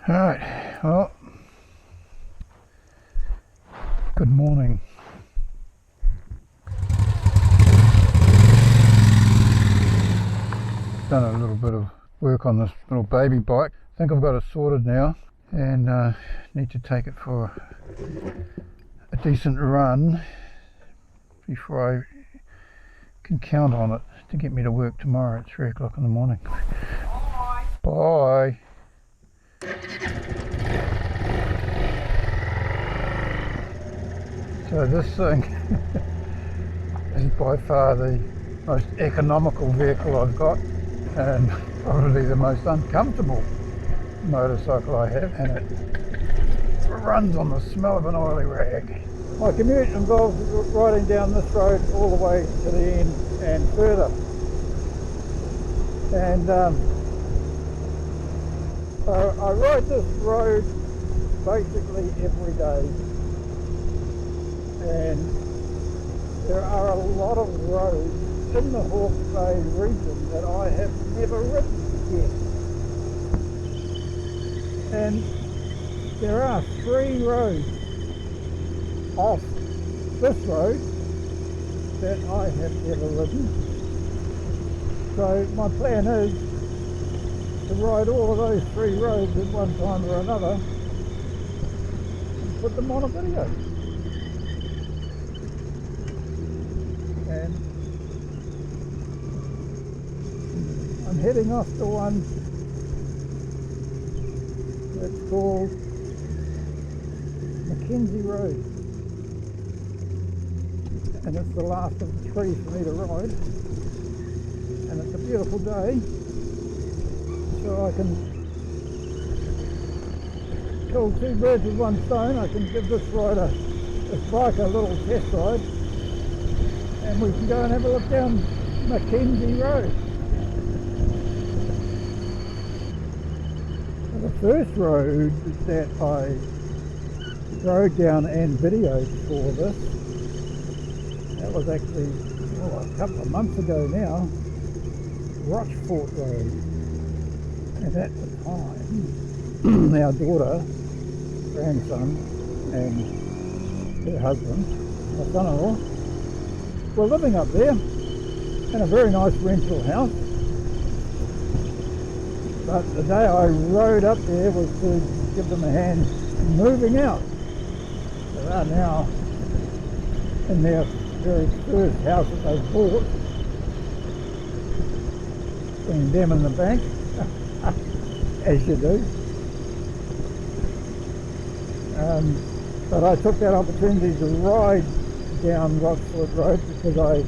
Alright, well, good morning. Done a little bit of work on this little baby bike. I think I've got it sorted now and need to take it for a decent run before I can count on it to get me to work tomorrow at 3 o'clock in the morning. Bye. Bye. So this thing is by far the most economical vehicle I've got and probably the most uncomfortable motorcycle I have, and it runs on the smell of an oily rag. My commute involves riding down this road all the way to the end and further, and so I ride this road basically every day, and there are a lot of roads in the Hawke's Bay region that I have never ridden yet, and there are 3 roads off this road that I have never ridden. So my plan is to ride all of those 3 roads at one time or another and put them on a video. And I'm heading off to one that's called McKenzie Road, and it's the last of the 3 for me to ride, and it's a beautiful day, so I can kill 2 birds with 1 stone. I can give this bike a little test ride, and we can go and have a look down McKenzie Road. The first road that I rode down and videoed for this, that was actually a couple of months ago now, Rochfort Road. And at the time, our daughter, grandson, and her husband, my son-in-law, were living up there in a very nice rental house. But the day I rode up there was to give them a hand moving out. So they are now in their very first house that they've bought, seeing them in the bank, as you do. But I took that opportunity to ride down Rochfort Road because I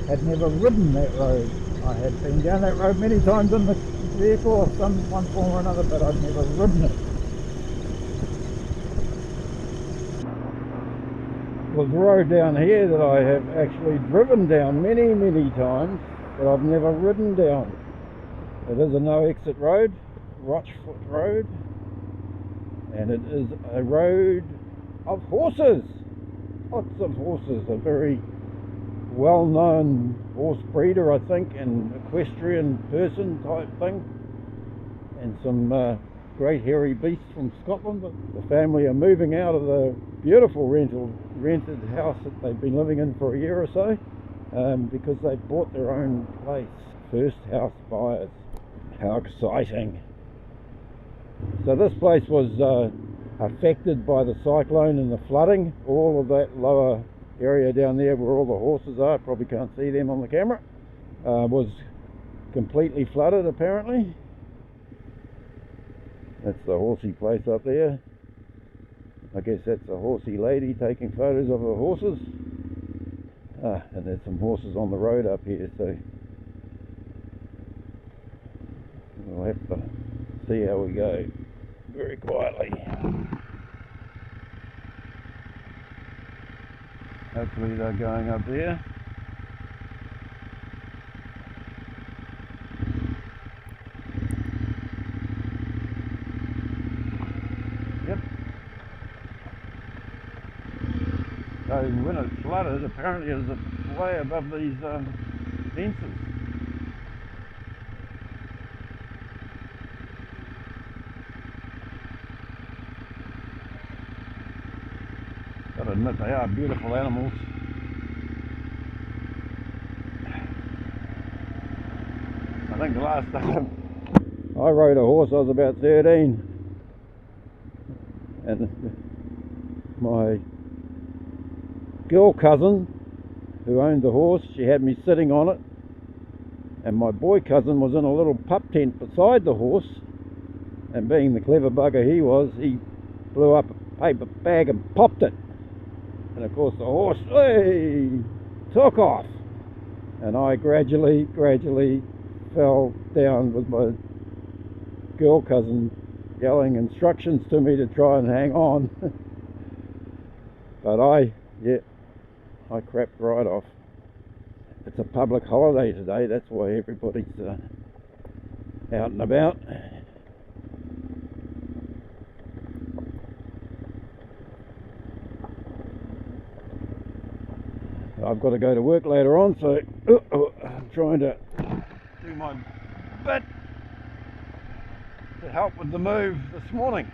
had never ridden that road. I had been down that road many times in the vehicle of one form or another, but I'd never ridden it. There's a road down here that I have actually driven down many times, but I've never ridden down. It is a no exit road, Rochfort Road, and it is a road of horses. Lots of horses. A very well-known horse breeder, I think, and equestrian person type thing, and some great hairy beasts from Scotland. But the family are moving out of the beautiful rented house that they've been living in for a year or so, because they bought their own place. First house buyers. How exciting. So this place was affected by the cyclone and the flooding. All of that lower area down there where all the horses are, probably can't see them on the camera, was completely flooded apparently. That's the horsey place up there. I guess that's a horsey lady taking photos of her horses. And there's some horses on the road up here, so we'll have to see how we go very quietly. Hopefully they're going up there. Yep. So when it flooded, apparently it was way above these fences. admit they are beautiful animals. I think the last time I rode a horse I was about 13, and my girl cousin who owned the horse, she had me sitting on it, and my boy cousin was in a little pup tent beside the horse, and being the clever bugger he was, he blew up a paper bag and popped it, and of course the horse, hey, took off, and I gradually fell down with my girl cousin yelling instructions to me to try and hang on. But I crapped right off. It's a public holiday today, that's why everybody's out and about. I've got to go to work later on, so I'm trying to do my bit to help with the move this morning.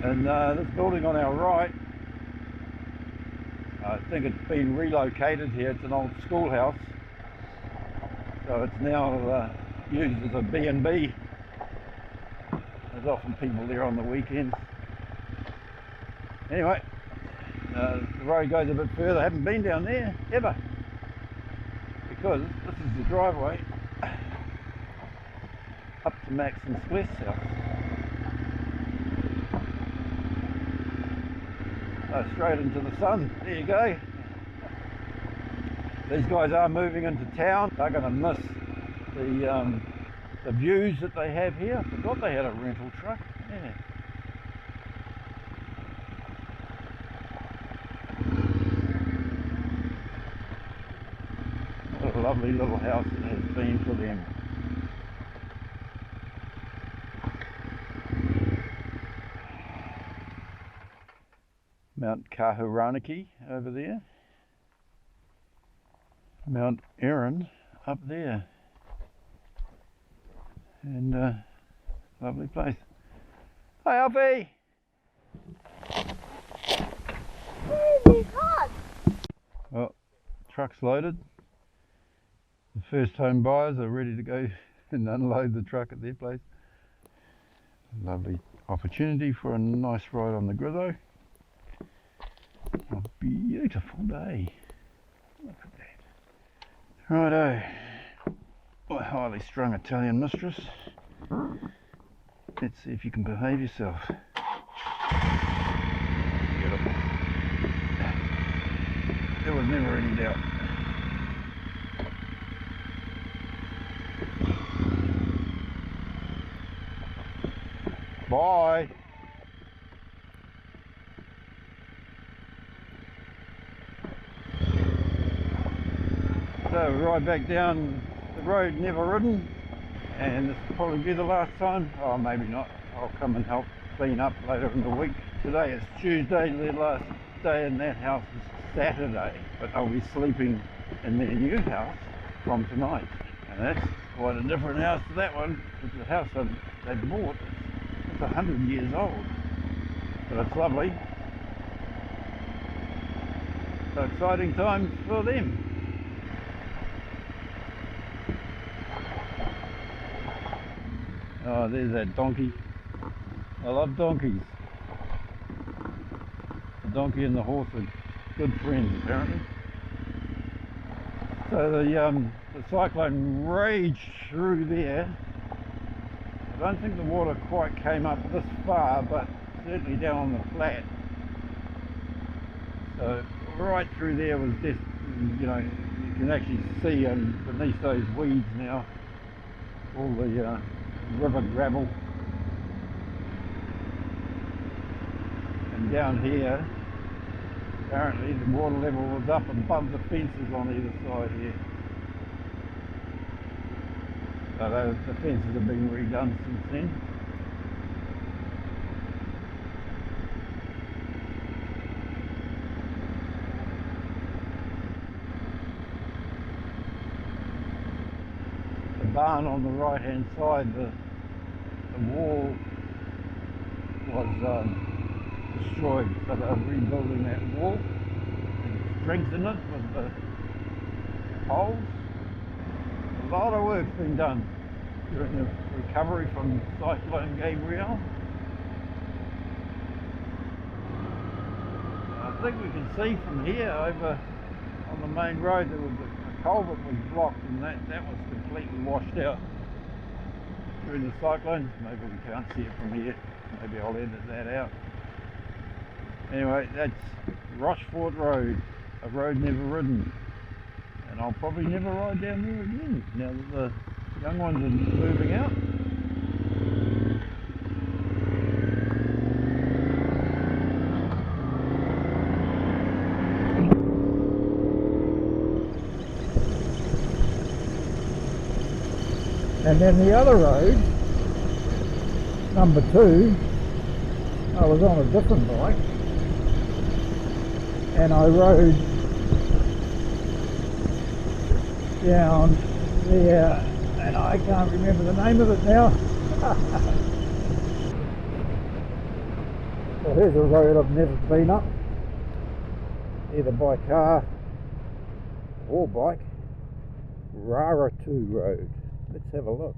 And this building on our right, I think it's been relocated here. It's an old schoolhouse, so it's now used as a B&B. There's often people there on the weekends. Anyway, the road goes a bit further. I haven't been down there ever, because this is the driveway up to Max and Celeste's house. So straight into the sun. There you go. These guys are moving into town. They're going to miss the views that they have here. I forgot they had a rental truck. Yeah. What a lovely little house it has been for them. Mount Kahuranaki over there. Mount Erin up there. And lovely place. Hi Alfie! Well, truck's loaded. The first home buyers are ready to go and unload the truck at their place. Lovely opportunity for a nice ride on the Grizzo. A beautiful day. Look at that. Righto. My highly strung Italian mistress. Let's see if you can behave yourself. Beautiful. There was never any doubt. Bye. So we ride back down the road, never ridden, and this will probably be the last time. Oh, maybe not. I'll come and help clean up later in the week. Today is Tuesday, the last day in that house is Saturday, but I'll be sleeping in their new house from tonight. And that's quite a different house to that one. It's a house that they bought. It's 100 years old, but it's lovely. So exciting times for them. Oh, there's that donkey. I love donkeys. The donkey and the horse are good friends, apparently. So the cyclone raged through there. I don't think the water quite came up this far, but certainly down on the flat. So right through there was just, you know, you can actually see beneath those weeds now all the river gravel. And down here, apparently the water level was up above the fences on either side here. So the fences have been redone since then. barn on the right hand side, the wall was destroyed, so they're rebuilding that wall and strengthen it with the poles. A lot of work's been done during the recovery from Cyclone Gabrielle. I think we can see from here over on the main road there was a culvert was blocked, and that was completely washed out during the cyclone. Maybe we can't see it from here, maybe I'll edit that out. Anyway, that's Rochfort Road, a road never ridden, and I'll probably never ride down there again now that the young ones are moving out. And then the other road, number 2, I was on a different bike and I rode down there, and I can't remember the name of it now. Well, here's a road I've never been up, either by car or bike. Raratu Road. Let's have a look.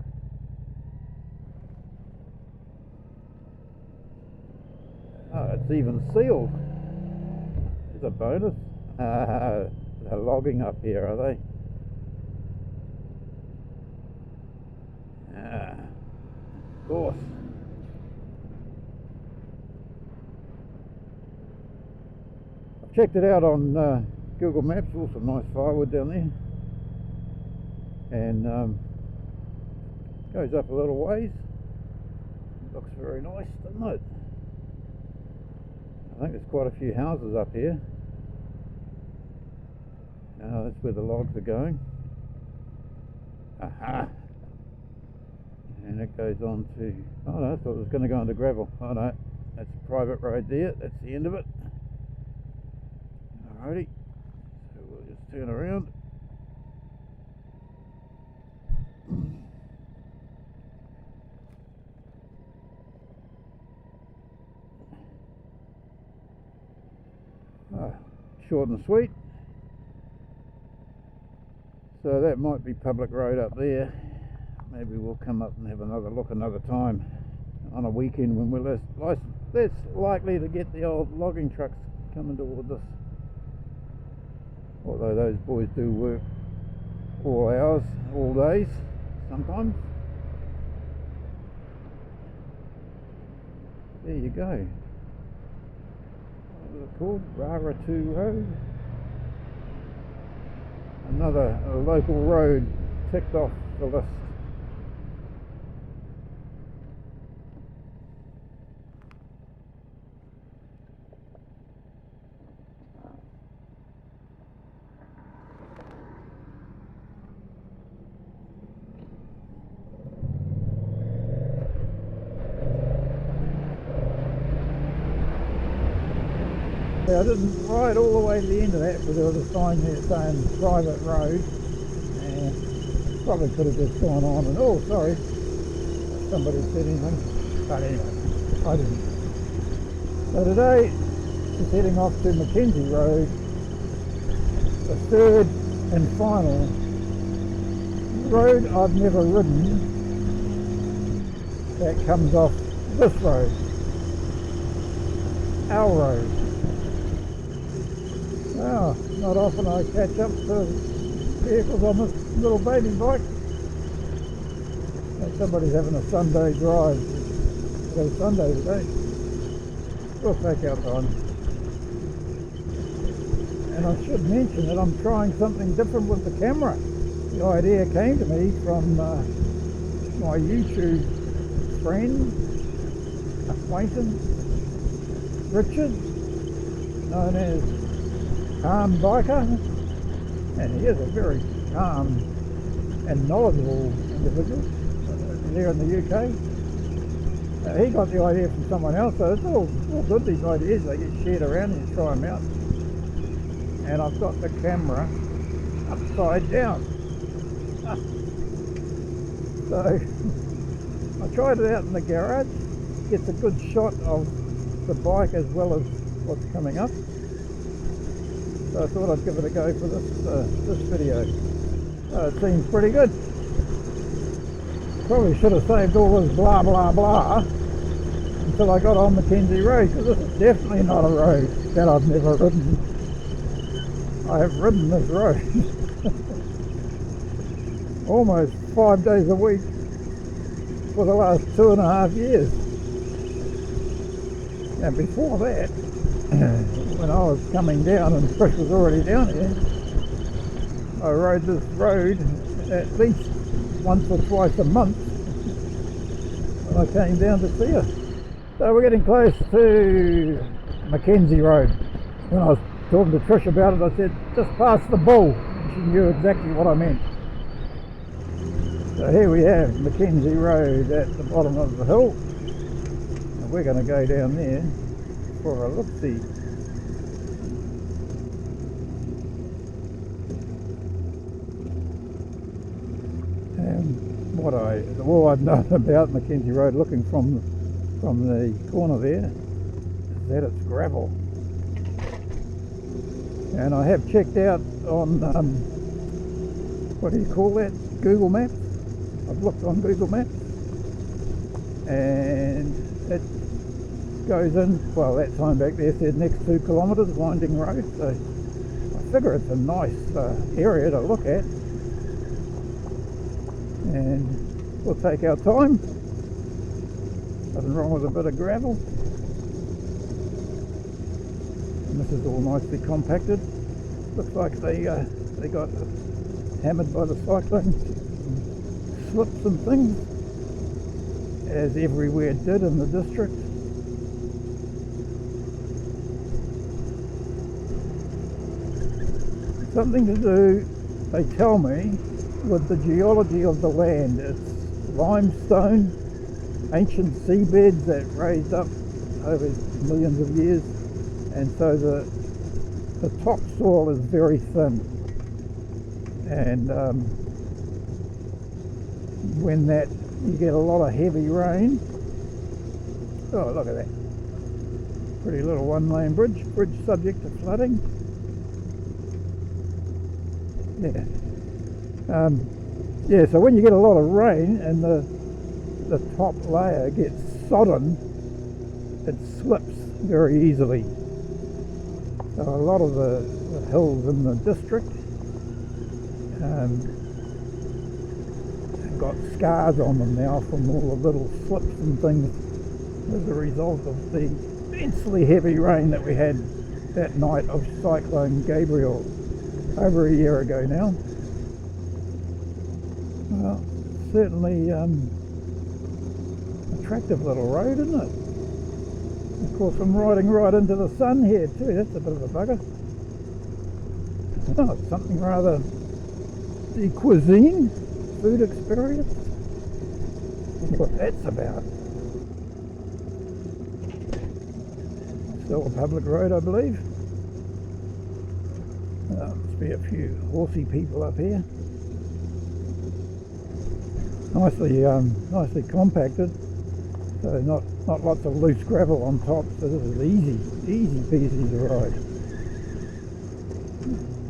Oh, it's even sealed. There's a bonus. They're logging up here, are they? Of course. I've checked it out on Google Maps. Also nice firewood down there. And goes up a little ways. Looks very nice, doesn't it? I think there's quite a few houses up here. That's where the logs are going. Aha! And it goes on to... oh no, I thought it was going to go onto gravel. Oh no, that's a private road there. That's the end of it. Alrighty. So we'll just turn around. Short and sweet. So that might be public road up there. Maybe we'll come up and have another look another time on a weekend when we're less likely to get the old logging trucks coming towards us. Although those boys do work all hours, all days, sometimes. There you go. What was it called? Raratu Road. Another local road ticked off the list. I didn't ride all the way to the end of that because there was a sign there saying private road, and probably could have just gone on and oh sorry, somebody said anything, but anyway, I didn't. So today is heading off to McKenzie Road, the third and final road I've never ridden that comes off this road, our road. Well, not often I catch up to vehicles on this little baby bike. And somebody's having a Sunday drive. It's Sunday today. We'll take our time. And I should mention that I'm trying something different with the camera. The idea came to me from my YouTube friend, acquaintance, Richard, known as Calm Biker, and he is a very calm and knowledgeable individual there in the UK. He got the idea from someone else, so it's all good, these ideas, they get shared around and you try them out. And I've got the camera upside down. So I tried it out in the garage, gets a good shot of the bike as well as what's coming up. So I thought I'd give it a go for this video. It seems pretty good. Probably should have saved all this blah blah blah until I got on McKenzie Road, because this is definitely not a road that I've never ridden. I have ridden this road almost 5 days a week for the last 2.5 years. And before that, when I was coming down and Chris was already down here, I rode this road at least once or twice a month when I came down to see her. So we're getting close to McKenzie Road. When I was talking to Trish about it, I said, just past the bull. And she knew exactly what I meant. So here we have McKenzie Road at the bottom of the hill. And we're going to go down there for a look-see. And all I've known about McKenzie Road, looking from the corner there, is that it's gravel. And I have checked out on what do you call that? Google Maps. I've looked on Google Maps, and it goes in, well, that sign back there said next 2 kilometres, winding road, so I figure it's a nice area to look at, and we'll take our time. Nothing wrong with a bit of gravel, and this is all nicely compacted. Looks like they got hammered by the cyclone, slips and things, as everywhere did in the district. Something to do, they tell me, with the geology of the land. It's limestone, ancient seabeds that raised up over millions of years, and so the topsoil is very thin, and when you get a lot of heavy rain. Oh, look at that pretty little one-lane bridge subject to flooding. Yeah, so when you get a lot of rain and the top layer gets sodden, it slips very easily. So a lot of the hills in the district have got scars on them now from all the little slips and things as a result of the immensely heavy rain that we had that night of Cyclone Gabriel over a year ago now. Well, certainly attractive little road, isn't it? Of course, I'm riding right into the sun here too. That's a bit of a bugger. Oh, it's something rather the cuisine, food experience. I wonder what that's about. Still a public road, I believe. Must be a few horsey people up here. Nicely compacted. So not lots of loose gravel on top, so this is easy peasy to ride.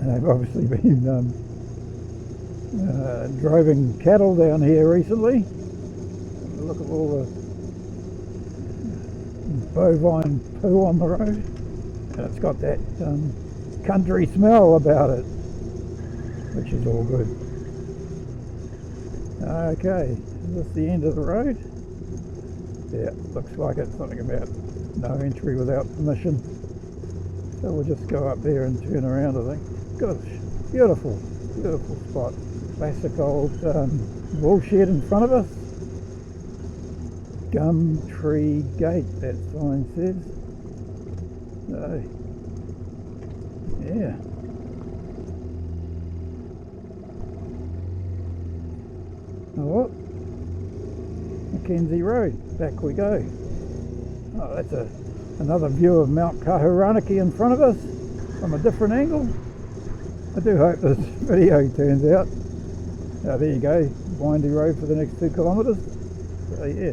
And I've obviously been driving cattle down here recently. Look at all the bovine poo on the road, and it's got that country smell about it, which is all good. Okay, is this the end of the road? Yeah, looks like it's something about no entry without permission. So we'll just go up there and turn around, I think. Gosh, beautiful spot. Classic old wool shed in front of us. Gum Tree Gate, that sign says. So, yeah. Oh, McKenzie Road, back we go. Oh, that's another view of Mount Kahuranaki in front of us from a different angle. I do hope this video turns out There you go, windy road for the next 2 kilometres. So yeah.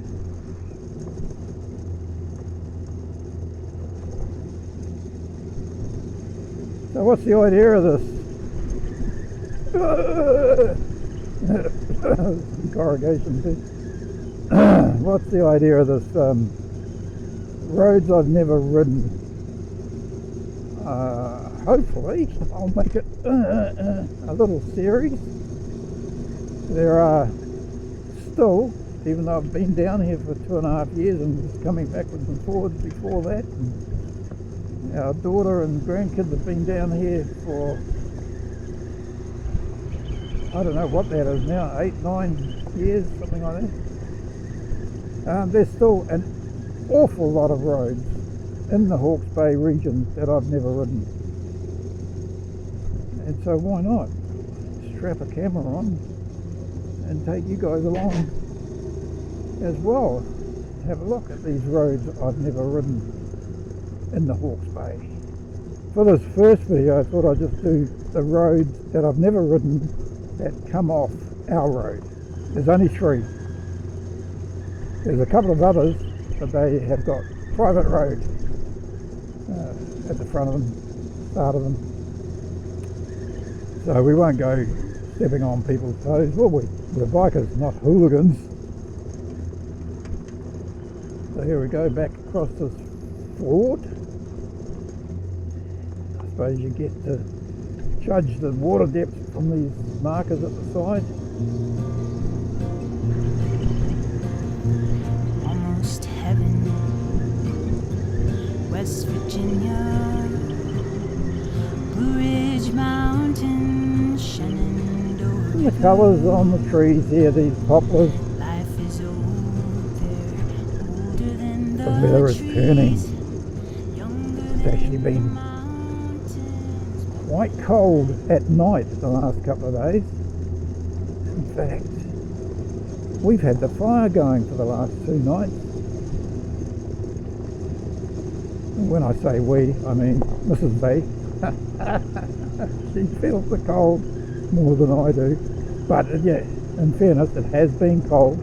So what's the idea of this? Corrugation too. What's the idea of this? Roads I've never ridden. Hopefully I'll make it a little series. There are still, even though I've been down here for 2.5 years and was coming backwards and forwards before that, and our daughter and grandkids have been down here for, I don't know what that is now, 8, 9 years, something like that. There's still an awful lot of roads in the Hawke's Bay region that I've never ridden. And so why not strap a camera on and take you guys along as well. Have a look at these roads I've never ridden in the Hawke's Bay. For this first video I thought I'd just do the roads that I've never ridden that come off our road. There's only 3. There's a couple of others, but they have got private road at the front of them, start of them. So we won't go stepping on people's toes, will we? We're bikers, not hooligans. So here we go, back across this ford. I suppose you get to judge the water depth from these markers at the side. Almost heaven, West Virginia, Blue Ridge Mountain, Shenandoah. The colours on the trees here, these poplars. Life is older than The weather is turning. trees, It's actually been quite cold at night the last couple of days. In fact, we've had the fire going for the last 2 nights. And when I say we, I mean Mrs. B. She feels the cold more than I do. But yeah, in fairness, it has been cold.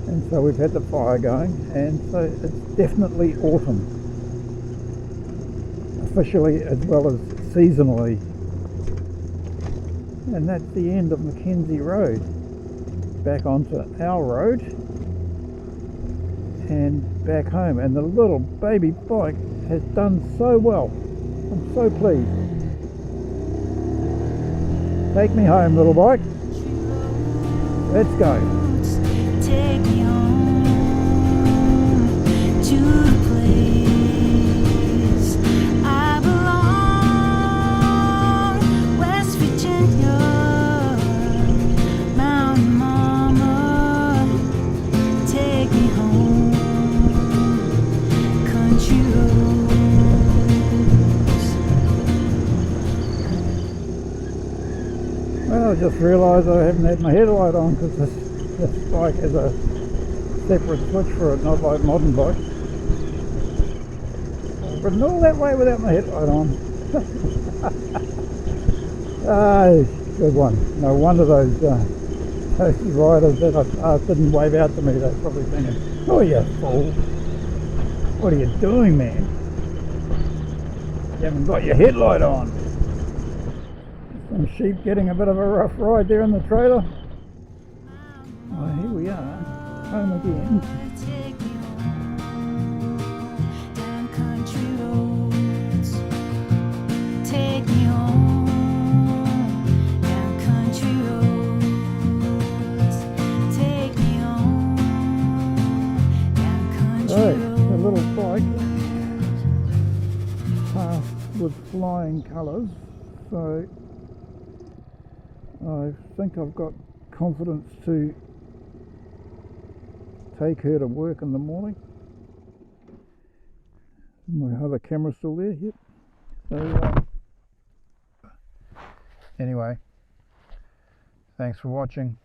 And so we've had the fire going, and so it's definitely autumn. Officially as well as seasonally. And that's the end of McKenzie Road. Back onto our road and back home. And the little baby bike has done so well. I'm so pleased. Take me home, little bike. Let's go. Take me home to the place I belong, West Virginia, Mountain Mama. Take me home, country roads. Well, I just realised I haven't had my headlight on because this bike has a separate switch for it, not like modern bikes. I've ridden all that way without my headlight on. Good one. No wonder those riders that I passed didn't wave out to me. They're probably thinking, "Oh, you fool! What are you doing, man? You haven't got your headlight on." Some sheep getting a bit of a rough ride there in the trailer. Oh, here we are, home again. Take me home, down country roads. Take me home, down country roads. Take me home, down country Right, roads. the little bike passed with flying colours, so I think I've got confidence to take her to work in the morning. My other camera's still there, yep. So anyway, thanks for watching.